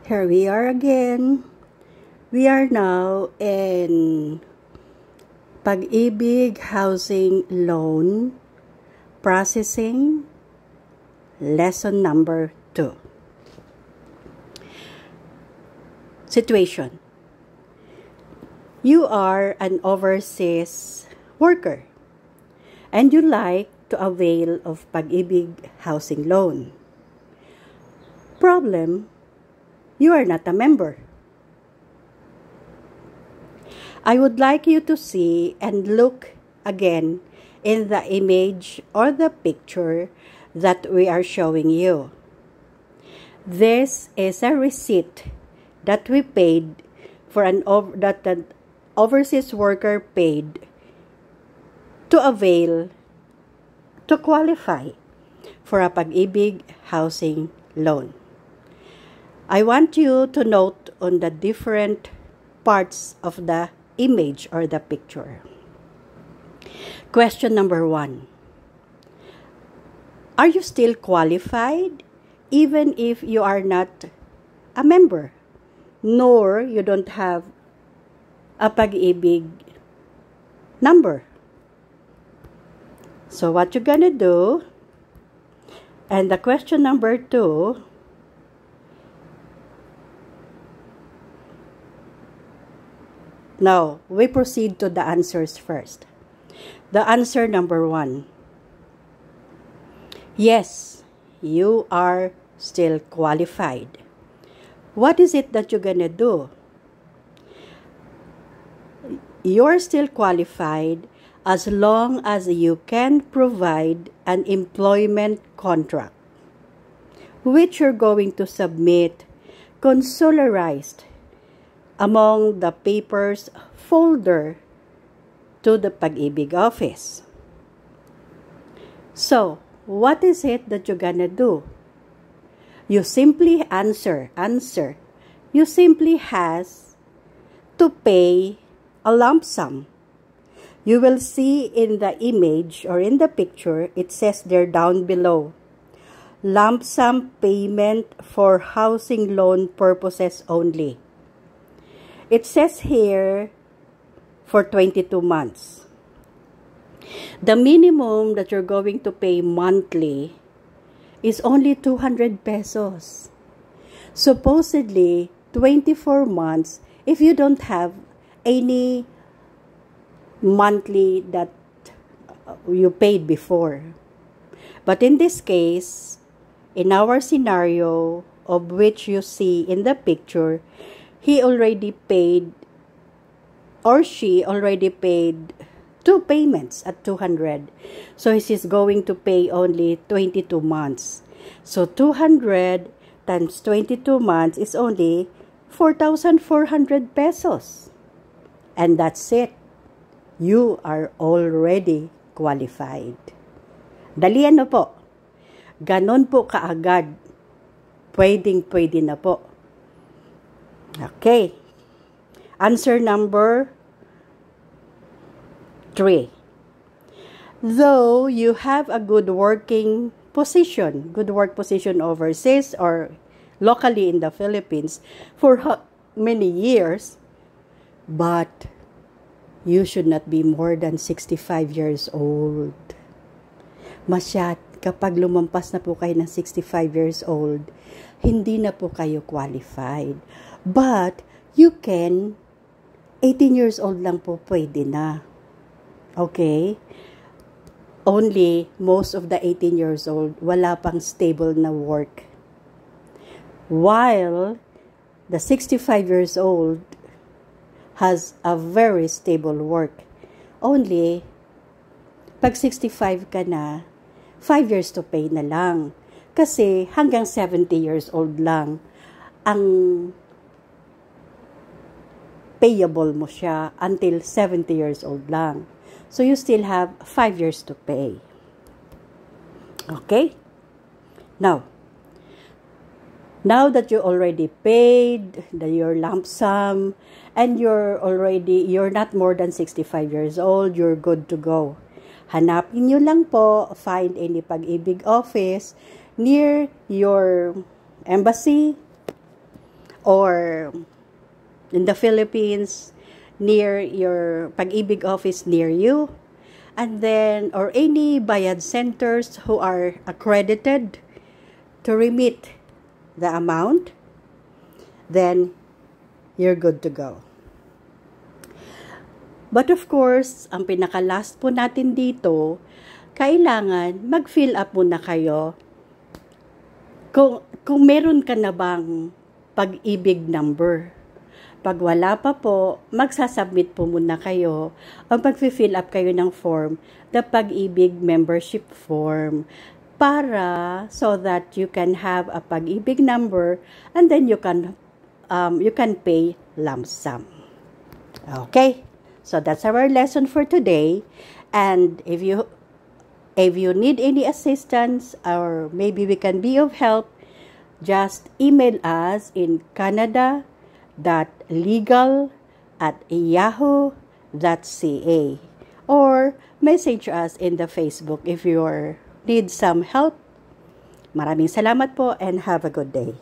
Here we are again. We are now in Pag-ibig Housing Loan Processing Lesson number 2. Situation. You are an overseas worker and you like to avail of Pag-ibig Housing Loan. Problem, you are not a member. I would like you to see and look again in the image or the picture that we are showing you. This is a receipt that we paid for that an overseas worker paid to avail to qualify for a Pag-ibig Housing Loan. I want you to note on the different parts of the image or the picture. Question number 1. Are you still qualified even if you are not a member, nor you don't have a Pag-ibig number? So what you're gonna do, and the question number 2, now, we proceed to the answers first. The answer number 1. Yes, you are still qualified. What is it that you're gonna do? You're still qualified as long as you can provide an employment contract, which you're going to submit consularized among the papers folder to the Pag-ibig office. So, what is it that you're gonna do? You simply answer. You simply has to pay a lump sum. You will see in the image or in the picture, it says there down below, lump sum payment for housing loan purposes only. It says here for 22 months. The minimum that you're going to pay monthly is only 200 pesos. Supposedly, 24 months if you don't have any monthly that you paid before. But in this case, in our scenario of which you see in the picture, he already paid or she already paid 2 payments at 200. So he's going to pay only 22 months. So 200 times 22 months is only 4,400 pesos. And that's it. You are already qualified. Dalian na po. Ganon po kaagad. Pwede na po. Okay. Answer number 3. Though you have a good work position overseas or locally in the Philippines for many years, but you should not be more than 65 years old. Kapag lumampas na po kayo ng 65 years old, hindi na po kayo qualified. But, you can, 18 years old lang po pwede na. Okay? Only, most of the 18 years old, wala pang stable na work. While, the 65 years old has a very stable work. Only, pag 65 ka na, 5 years to pay na lang. Kasi hanggang 70 years old lang ang payable mo siya until 70 years old lang. So you still have 5 years to pay. Okay? Now that you already paid your lump sum and you're not more than 65 years old, you're good to go. Hanapin nyo lang po, find any Pag-ibig office near your embassy or in the Philippines, near your Pag-ibig office near you, and then, or any bayad centers who are accredited to remit the amount, then you're good to go. But of course, ang pinaka-last po natin dito, kailangan mag-fill up muna kayo kung meron ka na bang Pag-ibig number. Pag wala pa po, magsasubmit po muna kayo o mag-fill up kayo ng form, the Pag-ibig membership form, para so that you can have a Pag-ibig number and then you can pay lump sum. Okay, so that's our lesson for today. And if you need any assistance, or maybe we can be of help, just email us in canada.legal@yahoo.ca or message us in the Facebook if you need some help. Maraming salamat po and have a good day.